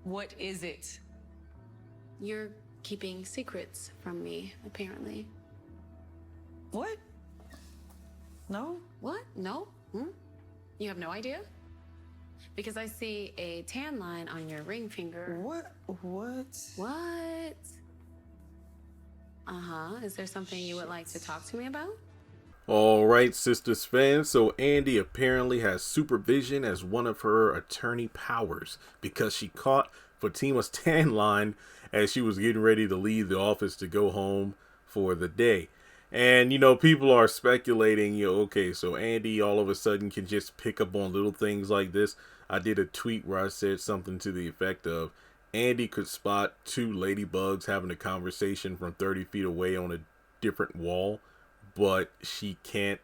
What is it? You're keeping secrets from me, apparently. What? No? What? No? You have no idea? Because I see a tan line on your ring finger. What? What? Is there something you would like to talk to me about? Alright, Sistas fans, so Andy apparently has supervision as one of her attorney powers because she caught Fatima's tan line as she was getting ready to leave the office to go home for the day. And, people are speculating, okay, so Andy all of a sudden can just pick up on little things like this. I did a tweet where I said something to the effect of, Andy could spot two ladybugs having a conversation from 30 feet away on a different wall, but she can't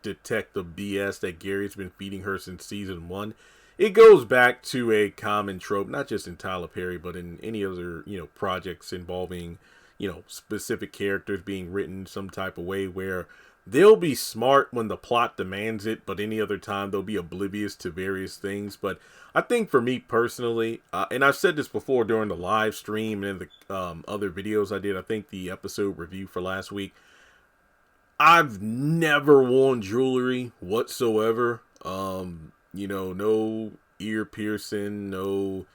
detect the BS that Gary's been feeding her since season 1. It goes back to a common trope, not just in Tyler Perry, but in any other, projects involving, specific characters being written some type of way where they'll be smart when the plot demands it, but any other time they'll be oblivious to various things. But I think for me personally, and I've said this before during the live stream and in the other videos I did, I think the episode review for last week, I've never worn jewelry whatsoever. No ear piercing, no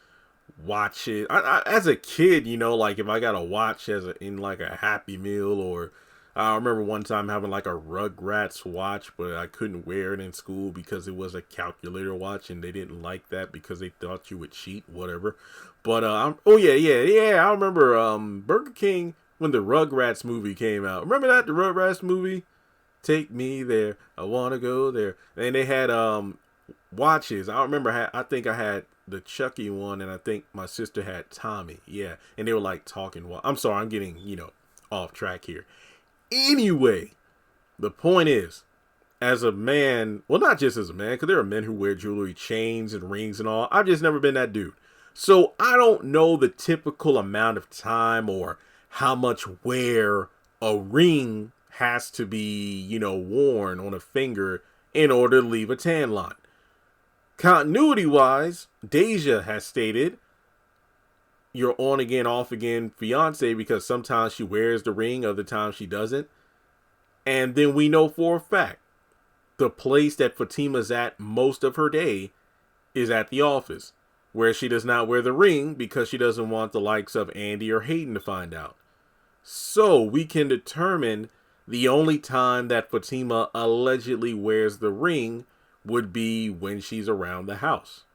watches. I as a kid, like if I got a watch in like a Happy Meal, or I remember one time having like a Rugrats watch, but I couldn't wear it in school because it was a calculator watch and they didn't like that because they thought you would cheat, whatever. But I remember Burger King when the Rugrats movie came out. Remember that, the Rugrats movie? Take me there, I wanna go there. And they had watches. I remember I think I had the Chucky one, and I think my sister had Tommy. Yeah, and they were like talking. I'm sorry, I'm getting off track here. Anyway, the point is, as a man, well, not just as a man, because there are men who wear jewelry, chains and rings and all. I've just never been that dude. So I don't know the typical amount of time or how much wear a ring has to be, worn on a finger in order to leave a tan line. Continuity-wise, Deja has stated you're on again, off again fiance because sometimes she wears the ring, other times she doesn't. And then we know for a fact the place that Fatima's at most of her day is at the office, where she does not wear the ring because she doesn't want the likes of Andy or Hayden to find out. So we can determine the only time that Fatima allegedly wears the ring would be when she's around the house.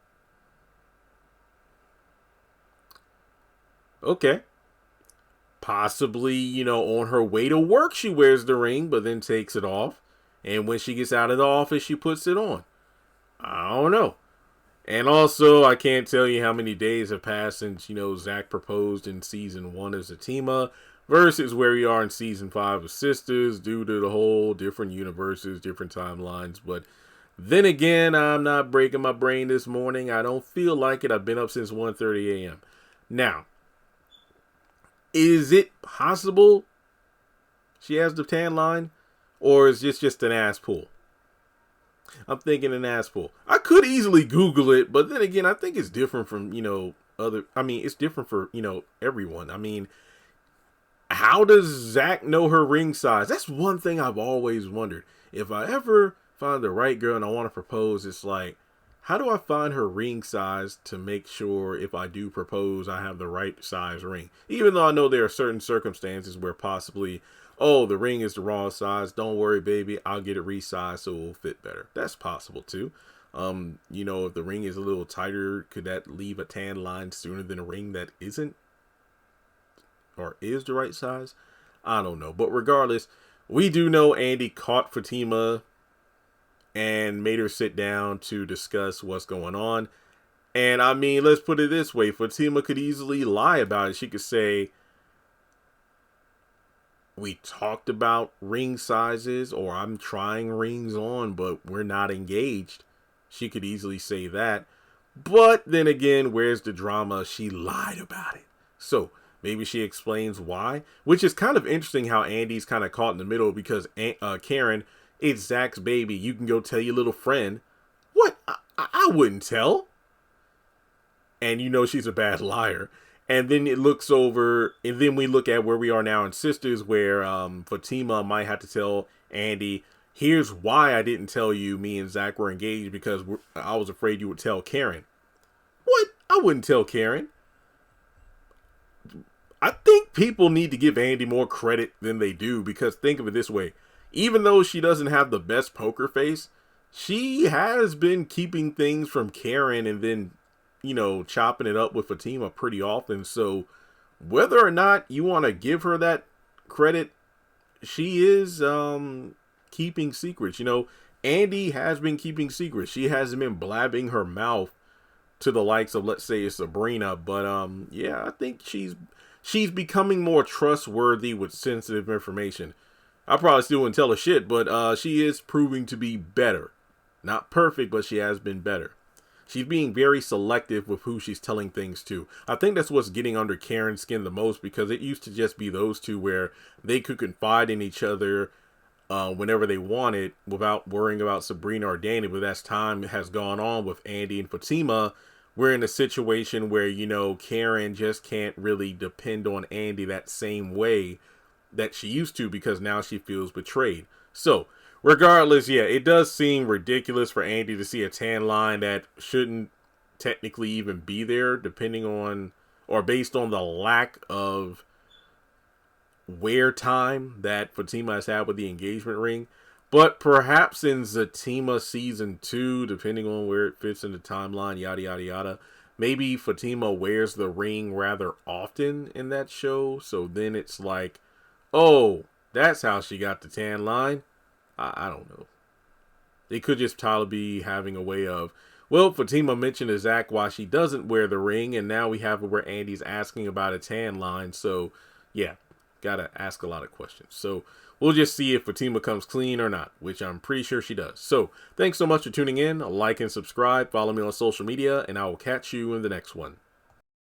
Okay. Possibly, on her way to work she wears the ring, but then takes it off. And when she gets out of the office, she puts it on. I don't know. And also, I can't tell you how many days have passed since, Zach proposed in season 1 of Zatima versus where we are in season 5 of Sistas due to the whole different universes, different timelines. But then again, I'm not breaking my brain this morning. I don't feel like it. I've been up since 1:30 a.m. Now, is it possible she has the tan line? Or is this just an ass pull? I'm thinking an ass pull. I could easily Google it, but then again, I think it's different from, it's different for, everyone. I mean, how does Zach know her ring size? That's one thing I've always wondered. If I ever find the right girl and I want to propose, it's like, how do I find her ring size to make sure if I do propose, I have the right size ring? Even though I know there are certain circumstances where possibly, oh, the ring is the wrong size. Don't worry, baby. I'll get it resized so it will fit better. That's possible too. If the ring is a little tighter, could that leave a tan line sooner than a ring that isn't or is the right size? I don't know. But regardless, we do know Andy caught Fatima and made her sit down to discuss what's going on. And I mean, let's put it this way. Fatima could easily lie about it. She could say, we talked about ring sizes, or I'm trying rings on, but we're not engaged. She could easily say that. But then again, where's the drama? She lied about it. So maybe she explains why, which is kind of interesting how Andy's kind of caught in the middle because Karen, it's Zach's baby. You can go tell your little friend. What? I wouldn't tell. and you know she's a bad liar. And then it looks over, and then we look at where we are now in Sisters, where Fatima might have to tell Andy, here's why I didn't tell you me and Zach were engaged, because I was afraid you would tell Karen. What? I wouldn't tell Karen. I think people need to give Andy more credit than they do, because think of it this way. Even though she doesn't have the best poker face, she has been keeping things from Karen and then, you know, chopping it up with Fatima pretty often. So whether or not you want to give her that credit, she is keeping secrets. You know, Andy has been keeping secrets. She hasn't been blabbing her mouth to the likes of, let's say, Sabrina. But yeah, I think she's becoming more trustworthy with sensitive information. I probably still wouldn't tell her shit, but she is proving to be better. Not perfect, but she has been better. She's being very selective with who she's telling things to. I think that's what's getting under Karen's skin the most, because it used to just be those two where they could confide in each other whenever they wanted without worrying about Sabrina or Danny. But as time has gone on with Andy and Fatima, we're in a situation where, you know, Karen just can't really depend on Andy that same way that she used to, because now she feels betrayed. So regardless, yeah, it does seem ridiculous for Andy to see a tan line that shouldn't technically even be there, depending on, or based on the lack of wear time that Fatima has had with the engagement ring. But perhaps in Zatima season 2, depending on where it fits in the timeline, yada yada yada, maybe Fatima wears the ring rather often in that show. So then it's like, oh, that's how she got the tan line. I don't know. It could just probably be having a way of, well, Fatima mentioned to Zach why she doesn't wear the ring, and now we have it where Andy's asking about a tan line. So, yeah, gotta ask a lot of questions. So, we'll just see if Fatima comes clean or not, which I'm pretty sure she does. So, thanks so much for tuning in. Like and subscribe. Follow me on social media, and I will catch you in the next one.